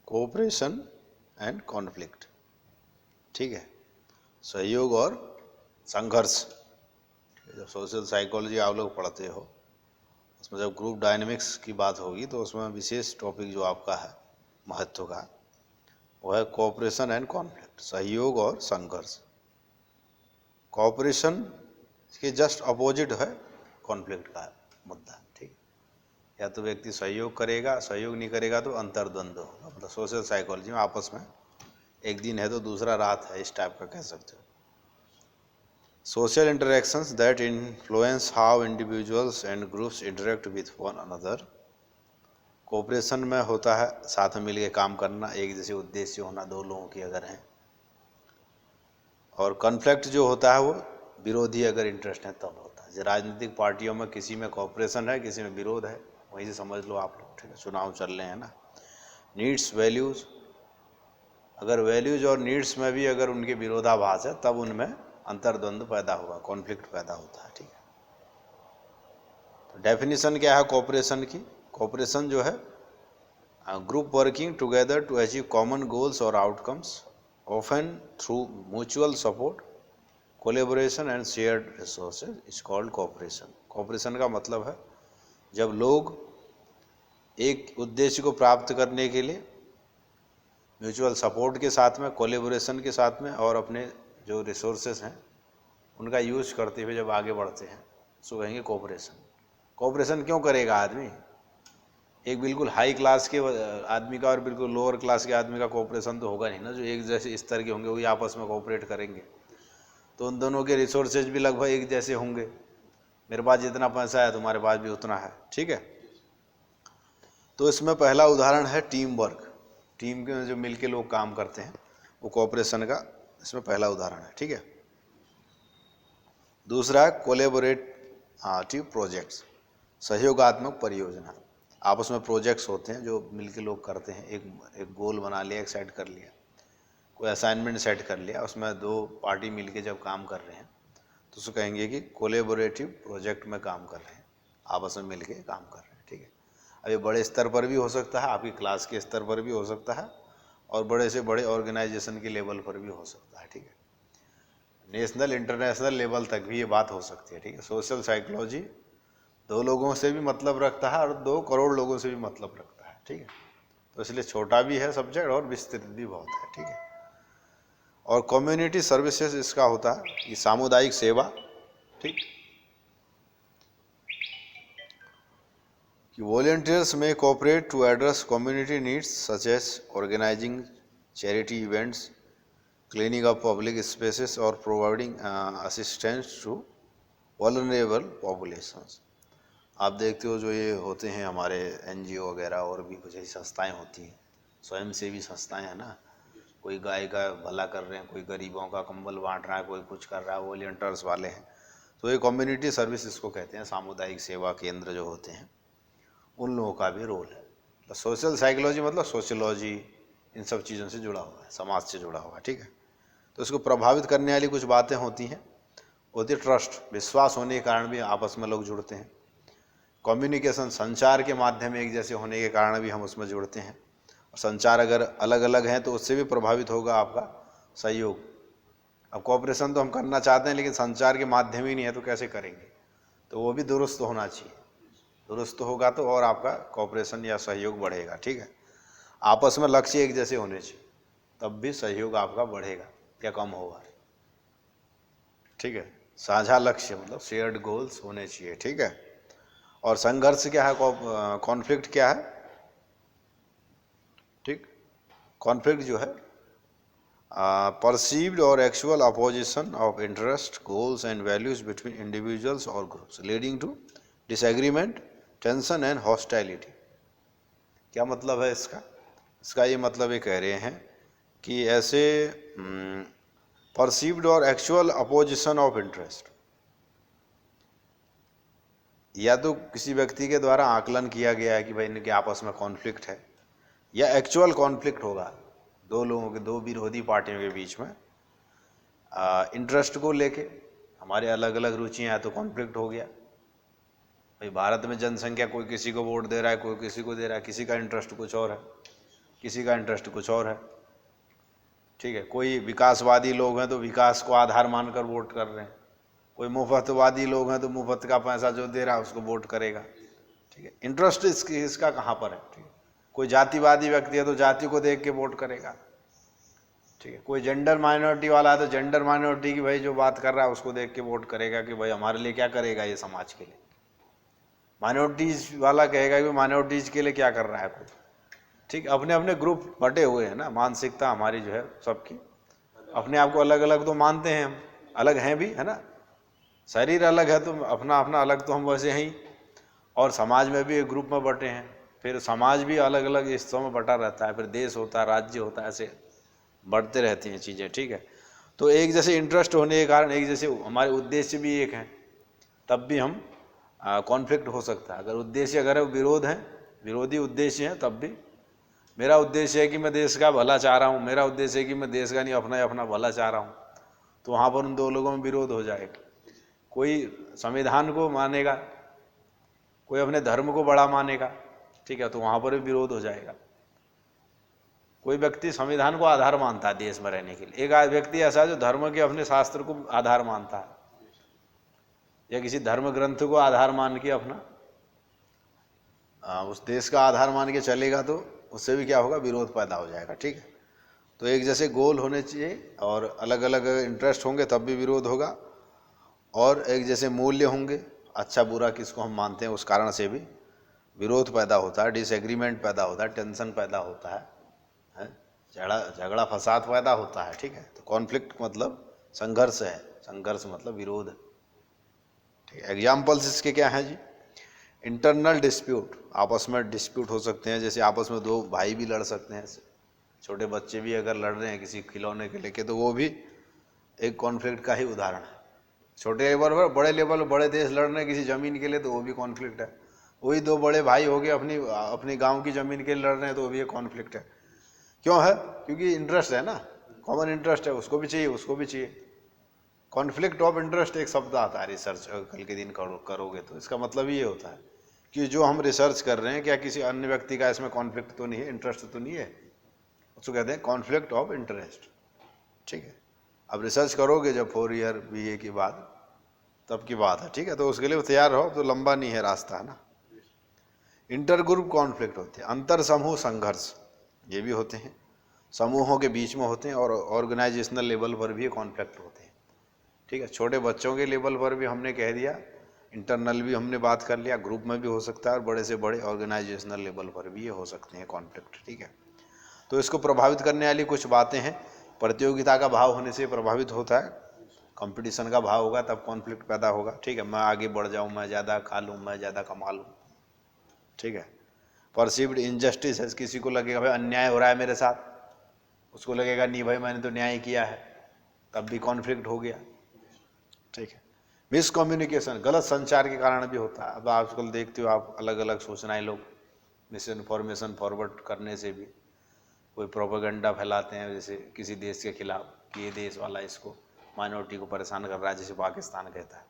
Cooperation and conflict, ठीक है, सहयोग और संघर्ष। जब सोशल साइकोलॉजी आप लोग पढ़ते हो उसमें जब ग्रुप डायनेमिक्स की बात होगी तो उसमें विशेष टॉपिक जो आपका है महत्व का वो है कोऑपरेशन एंड कॉन्फ्लिक्ट, सहयोग और संघर्ष। कोऑपरेशन के जस्ट अपोजिट है कॉन्फ्लिक्ट का मुद्दा, ठीक। या तो व्यक्ति सहयोग करेगा, सहयोग नहीं करेगा तो अंतर्द्वंद होगा। मतलब सोशल साइकोलॉजी में आपस में एक दिन है तो दूसरा रात है, इस टाइप का कह सकते हो। Social interactions that influence how individuals and groups interact with one another. Cooperation में होता है साथ में मिलकर काम करना, एक जैसे उद्देश्य होना दो लोगों की अगर हैं। और कॉन्फ्लिक्ट जो होता है वो विरोधी अगर इंटरेस्ट है तब होता है। जैसे राजनीतिक पार्टियों में किसी में कोऑपरेशन है, किसी में विरोध है, वहीं से समझ लो आप लोग, ठीक है। चुनाव चल रहे हैं ना। नीड्स वैल्यूज, अगर वैल्यूज और नीड्स में भी अगर उनके विरोधाभास है तब उनमें अंतर्द्वंद पैदा हुआ, कॉन्फ्लिक्ट पैदा होता है, ठीक है। तो डेफिनेशन क्या है कोऑपरेशन की? कोऑपरेशन जो है group working together to achieve common goals और outcomes often through mutual support, collaboration and shared resources is called cooperation. Cooperation का मतलब है जब लोग एक उद्देश्य को प्राप्त करने के लिए म्यूचुअल सपोर्ट के साथ में, कोलेबोरेशन के साथ में और अपने जो रिसोर्सेज हैं उनका यूज करते हुए जब आगे बढ़ते हैं उसको कहेंगे कोऑपरेशन। कोऑपरेशन क्यों करेगा आदमी? एक बिल्कुल हाई क्लास के आदमी का और बिल्कुल लोअर क्लास के आदमी का कोऑपरेशन तो होगा नहीं ना। जो एक जैसे स्तर के होंगे वही आपस में कोऑपरेट करेंगे, तो उन दोनों के रिसोर्सेज भी लगभग एक जैसे होंगे। मेरे पास जितना पैसा है तुम्हारे पास भी उतना है, ठीक है। तो इसमें पहला उदाहरण है टीम वर्क। टीम के जो मिलके लोग काम करते हैं वो कोऑपरेशन का इसमें पहला उदाहरण है, ठीक है। दूसरा है कोलैबोरेटिव प्रोजेक्ट्स, सहयोगात्मक परियोजना। आपस में प्रोजेक्ट्स होते हैं जो मिलके लोग करते हैं। एक गोल बना लिया, एक सेट कर लिया, कोई असाइनमेंट सेट कर लिया, उसमें दो पार्टी मिलके जब काम कर रहे हैं तो उसको कहेंगे कि कोलैबोरेटिव प्रोजेक्ट में काम कर रहे हैं, आपस में मिलके काम कर रहे हैं, ठीक है। अब ये बड़े स्तर पर भी हो सकता है, आपकी क्लास के स्तर पर भी हो सकता है और बड़े से बड़े ऑर्गेनाइजेशन के लेवल पर भी हो सकता है, ठीक है। नेशनल इंटरनेशनल लेवल तक भी ये बात हो सकती है, ठीक है। सोशल साइकोलॉजी दो लोगों से भी मतलब रखता है और 2 करोड़ लोगों से भी मतलब रखता है, ठीक है। तो इसलिए छोटा भी है सब्जेक्ट और विस्तृत भी बहुत है, ठीक है। और कम्युनिटी सर्विसेज इसका होता है ये सामुदायिक सेवा, ठीक। कि वॉलंटियर्स में cooperate to address community needs such as organising charity events, cleaning up public spaces और providing assistance to vulnerable populations. आप देखते हो जो ये होते हैं हमारे एनजीओ वगैरह और भी कुछ ऐसी संस्थाएं होती हैं, स्वयंसेवी संस्थाएं हैं ना। कोई गाय का भला कर रहे हैं, कोई गरीबों का कंबल बांट रहा है, कोई कुछ कर रहा है, वॉलंटियर्स वाले हैं। तो ये कम्युनिटी सर्विस इसको कहते हैं, सामुदायिक सेवा केंद्र जो होते हैं उन लोगों का भी रोल है। तो सोशल साइकोलॉजी मतलब सोशियोलॉजी इन सब चीज़ों से जुड़ा हुआ है, समाज से जुड़ा हुआ है, ठीक है। तो इसको प्रभावित करने वाली कुछ बातें होती हैं, होती ट्रस्ट, विश्वास होने के कारण भी आपस में लोग जुड़ते हैं। कम्युनिकेशन, संचार के माध्यम एक जैसे होने के कारण भी हम उसमें जुड़ते हैं। और संचार अगर अलग अलग हैं तो उससे भी प्रभावित होगा आपका सहयोग। अब कोऑपरेशन तो हम करना चाहते हैं लेकिन संचार के माध्यम ही नहीं है तो कैसे करेंगे? तो वो भी दुरुस्त होना चाहिए। दुरुस्त होगा तो और आपका कोऑपरेशन या सहयोग बढ़ेगा, ठीक है। आपस में लक्ष्य एक जैसे होने चाहिए तब भी सहयोग आपका बढ़ेगा या कम होगा, ठीक है। साझा लक्ष्य मतलब शेयर्ड गोल्स होने चाहिए, ठीक है। और संघर्ष क्या है, कॉन्फ्लिक्ट क्या है, ठीक। कॉन्फ्लिक्ट जो है perceived or actual opposition of interest, goals and values between individuals or groups leading to disagreement, tension and hostility। क्या मतलब है इसका? इसका ये मतलब ये कह रहे हैं कि ऐसे perceived और actual opposition of interest, या तो किसी व्यक्ति के द्वारा आकलन किया गया है कि भाई इनके आपस में कॉन्फ्लिक्ट है, या एक्चुअल कॉन्फ्लिक्ट होगा दो लोगों के, दो विरोधी पार्टियों के बीच में इंटरेस्ट को लेके। हमारे अलग अलग रुचियां हैं तो कॉन्फ्लिक्ट हो गया। भाई भारत में जनसंख्या, कोई किसी को वोट दे रहा है, कोई किसी को दे रहा है, किसी का इंटरेस्ट कुछ और है। किसी का इंटरेस्ट कुछ और है, ठीक है। कोई विकासवादी लोग हैं तो विकास को आधार मानकर वोट कर रहे हैं, कोई मुफ्तवादी लोग हैं तो मुफ्त का पैसा जो दे रहा है उसको वोट करेगा, ठीक है। इंटरेस्ट इसका कहाँ पर है, ठीक है। कोई जातिवादी व्यक्ति है तो जाति को देख के वोट करेगा, ठीक है। कोई जेंडर माइनॉरिटी वाला है तो जेंडर माइनॉरिटी की भाई जो बात कर रहा है उसको देख के वोट करेगा कि भाई हमारे लिए क्या करेगा ये समाज के लिए। माइनॉरिटीज वाला कहेगा कि माइनॉरिटीज के लिए क्या कर रहा है कोई, ठीक। अपने अपने ग्रुप बटे हुए हैं ना, मानसिकता हमारी जो है सबकी, अपने आप को अलग अलग तो मानते हैं हम, अलग हैं भी, है ना। शरीर अलग है तो अपना अपना अलग तो हम वैसे हैं ही, और समाज में भी एक ग्रुप में बटे हैं, फिर समाज भी अलग अलग हिस्सों में बटा रहता है, फिर देश होता है, राज्य होता है, ऐसे बढ़ते रहती हैं चीज़ें, ठीक है। तो एक जैसे इंटरेस्ट होने के कारण एक जैसे हमारे उद्देश्य भी एक हैं, तब भी हम कॉन्फ्लिक्ट हो सकता है। अगर उद्देश्य अगर विरोध है, विरोधी उद्देश्य है, तब भी मेरा उद्देश्य है कि मैं देश का भला चाह रहा हूँ, मेरा उद्देश्य है कि मैं देश का नहीं अपना अपना भला चाह रहा हूँ, तो वहाँ पर उन दो लोगों में विरोध हो जाएगा। कोई संविधान को मानेगा, कोई अपने धर्म को बड़ा मानेगा, ठीक है, तो वहाँ पर भी विरोध हो जाएगा। कोई व्यक्ति संविधान को आधार मानता है देश में रहने के लिए, एक व्यक्ति ऐसा है जो धर्म के अपने शास्त्र को आधार मानता है, या किसी धर्म ग्रंथ को आधार मान के अपना उस देश का आधार मान के चलेगा, तो उससे भी क्या होगा, विरोध पैदा हो जाएगा, ठीक है। तो एक जैसे गोल होने चाहिए और अलग अलग इंटरेस्ट होंगे तब भी विरोध होगा, और एक जैसे मूल्य होंगे, अच्छा बुरा किसको हम मानते हैं उस कारण से भी विरोध पैदा होता है, डिसएग्रीमेंट पैदा होता है, टेंशन पैदा होता है, झगड़ा फसाद पैदा होता है, ठीक है। तो कॉन्फ्लिक्ट मतलब संघर्ष है, संघर्ष मतलब विरोध, ठीक है। एग्जाम्पल्स इसके क्या हैं जी, इंटरनल डिस्प्यूट, आपस में डिस्प्यूट हो सकते हैं, जैसे आपस में दो भाई भी लड़ सकते हैं, छोटे बच्चे भी अगर लड़ रहे हैं किसी खिलौने के लेके, तो वो भी एक कॉन्फ्लिक्ट का ही उदाहरण है। छोटे लेवल पर, बड़े लेवल पर बड़े देश लड़ रहे हैं किसी ज़मीन के लिए, तो वो भी कॉन्फ्लिक्ट है। वही दो बड़े भाई हो गए अपनी अपनी गांव की ज़मीन के लिए लड़ रहे हैं, तो वो भी एक कॉन्फ्लिक्ट है। क्यों है, क्योंकि इंटरेस्ट है ना, कॉमन इंटरेस्ट है, उसको भी चाहिए उसको भी चाहिए। कॉन्फ्लिक्ट ऑफ इंटरेस्ट एक शब्द आता है, रिसर्च कल के दिन करोगे तो इसका मतलब ये होता है कि जो हम रिसर्च कर रहे हैं क्या किसी अन्य व्यक्ति का इसमें कॉन्फ्लिक्ट तो नहीं है, इंटरेस्ट तो नहीं है, उसको कहते हैं कॉन्फ्लिक्ट ऑफ इंटरेस्ट, ठीक है। अब रिसर्च करोगे जब 4 ईयर BA की बाद, तब की बात है, ठीक है। तो उसके लिए तैयार रहो, तो लंबा नहीं है रास्ता, है ना। इंटर ग्रुप कॉन्फ्लिक्ट होते हैं, अंतर समूह संघर्ष, ये भी होते हैं, समूहों के बीच में होते हैं, और ऑर्गेनाइजेशनल लेवल पर भी कॉन्फ्लिक्ट होते हैं, ठीक है। छोटे बच्चों के लेवल पर भी हमने कह दिया, इंटरनल भी हमने बात कर लिया, ग्रुप में भी हो सकता है, और बड़े से बड़े ऑर्गेनाइजेशनल लेवल पर भी ये हो सकते हैं कॉन्फ्लिक्ट, ठीक है। तो इसको प्रभावित करने वाली कुछ बातें हैं, प्रतियोगिता का भाव होने से प्रभावित होता है, कंपटीशन का भाव होगा तब कॉन्फ्लिक्ट पैदा होगा, ठीक है। मैं आगे बढ़ जाऊँ, मैं ज़्यादा खा लूँ, मैं ज़्यादा कमा लूँ, ठीक है। परसीव्ड इनजस्टिस है, किसी को लगेगा भाई अन्याय हो रहा है मेरे साथ, उसको लगेगा नहीं भाई मैंने तो न्याय किया है, तब भी कॉन्फ्लिक्ट हो गया, ठीक है। मिसकम्युनिकेशन, गलत संचार के कारण भी होता है। अब आजकल देखते हो आप, अलग अलग सूचनाएं लोग मिस इन्फॉर्मेशन फॉरवर्ड करने से भी कोई प्रोपेगेंडा फैलाते हैं, जैसे किसी देश के खिलाफ कि ये देश वाला इसको माइनॉरिटी को परेशान कर रहा है, जैसे पाकिस्तान कहता है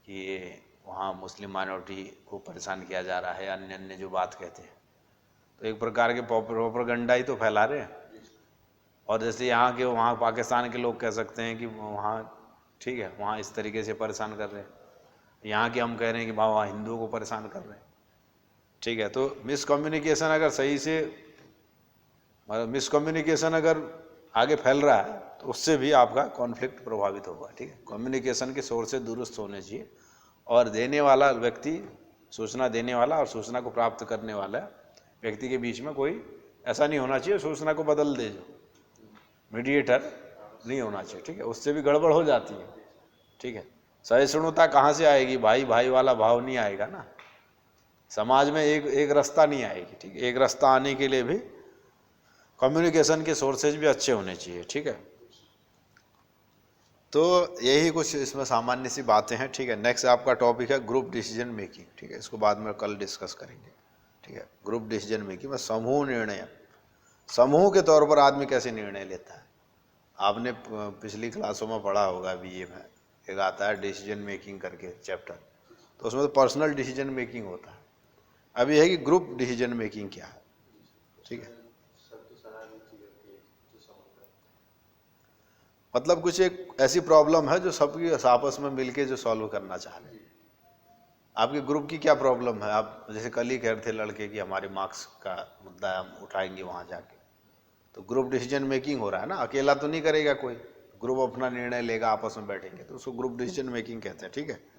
कि ये वहाँ मुस्लिम माइनॉरिटी को परेशान किया जा रहा है, अन्य अन्य जो बात कहते हैं, तो एक प्रकार के प्रोपेगेंडा ही तो फैला रहे हैं। और जैसे यहाँ के वहाँ पाकिस्तान के लोग कह सकते हैं कि वहाँ ठीक है, वहाँ इस तरीके से परेशान कर रहे हैं, यहाँ के हम कह रहे हैं कि वहाँ हिंदुओं को परेशान कर रहे हैं, ठीक है। तो मिसकम्युनिकेशन अगर सही से, मतलब मिसकम्युनिकेशन अगर आगे फैल रहा है तो उससे भी आपका कॉन्फ्लिक्ट प्रभावित होगा, ठीक है। कम्युनिकेशन के सोर्स से दुरुस्त होने चाहिए, और देने वाला व्यक्ति, सूचना देने वाला और सूचना को प्राप्त करने वाला व्यक्ति के बीच में कोई ऐसा नहीं होना चाहिए सूचना को बदल दे, जो मीडिएटर नहीं होना चाहिए, ठीक है। उससे भी गड़बड़ हो जाती है, ठीक है। सहिष्णुता कहाँ से आएगी, भाई भाई वाला भाव नहीं आएगा ना, समाज में एक रास्ता नहीं आएगी, ठीक है। एक रास्ता आने के लिए भी कम्युनिकेशन के सोर्सेज भी अच्छे होने चाहिए, ठीक है। तो यही कुछ इसमें सामान्य सी बातें हैं, ठीक है। नेक्स्ट आपका टॉपिक है ग्रुप डिसीजन मेकिंग, ठीक है। इसको बाद में कल डिस्कस करेंगे, ठीक है। ग्रुप डिसीजन मेकिंग में समूह निर्णय, समूह के तौर पर आदमी कैसे निर्णय लेता है। आपने पिछली क्लासों में पढ़ा होगा, BA में एक आता है डिसीजन मेकिंग करके चैप्टर, तो उसमें तो पर्सनल डिसीजन मेकिंग होता है। अब यह है कि ग्रुप डिसीजन मेकिंग क्या है, ठीक है। मतलब कुछ एक ऐसी प्रॉब्लम है जो सबकी आपस में मिलके जो सॉल्व करना चाह रहे हैं। आपके ग्रुप की क्या प्रॉब्लम है? आप जैसे कल ही कह रहे थे लड़के कि हमारे मार्क्स का मुद्दा है, हम उठाएंगे वहाँ जाके। तो ग्रुप डिसीजन मेकिंग हो रहा है ना, अकेला तो नहीं करेगा कोई, ग्रुप अपना निर्णय लेगा, आपस में बैठेंगे, तो उसको ग्रुप डिसीजन मेकिंग कहते हैं। ठीक है।